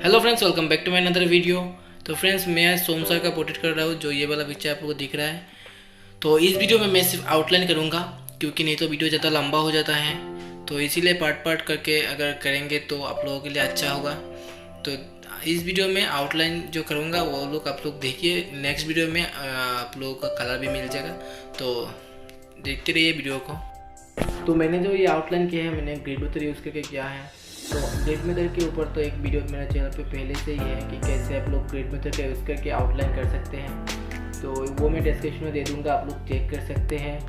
Hello friends, welcome back to my another video. तो friends, मैं Som sir का portrait कर रहा हूँ, जो ये वाला पिक्चर आपको दिख रहा है। तो इस वीडियो में मैं सिर्फ आउटलाइन करूँगा, क्योंकि नहीं तो वीडियो ज़्यादा लंबा हो जाता है। तो इसीलिए पार्ट पार्ट करके अगर करेंगे तो आप लोगों के लिए अच्छा होगा। तो इस वीडियो में आउटलाइन जो करूँगा वो लोग आप लोग देखिए। नेक्स्ट वीडियो में आप लोगों का कलर भी मिल जाएगा, तो देखते रहिए वीडियो को। तो मैंने जो ये आउटलाइन किया है, मैंने ग्रेड मेथड यूज़ करके किया है। तो ग्रेड मेथड के ऊपर तो एक वीडियो मेरे चैनल पे पहले से ही है कि कैसे आप लोग ग्रेड मेथड का यूज़ करके आउटलाइन कर सकते हैं। तो वो मैं डिस्क्रिप्शन में दे दूँगा, आप लोग चेक कर सकते हैं।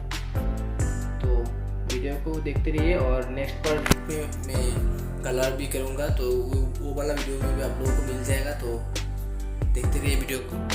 तो वीडियो को देखते रहिए, और नेक्स्ट पार्ट में मैं कलर भी करूँगा, तो वो वाला वीडियो में भी आप लोगों को मिल जाएगा। तो देखते रहिए वीडियो को।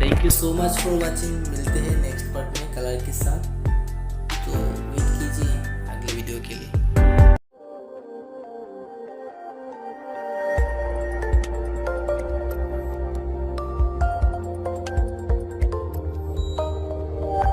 Thank you so much for watching. मिलते हैं नेक्स्ट पार्ट में कलर के साथ। तो वेट कीजिए अगले वीडियो के लिए।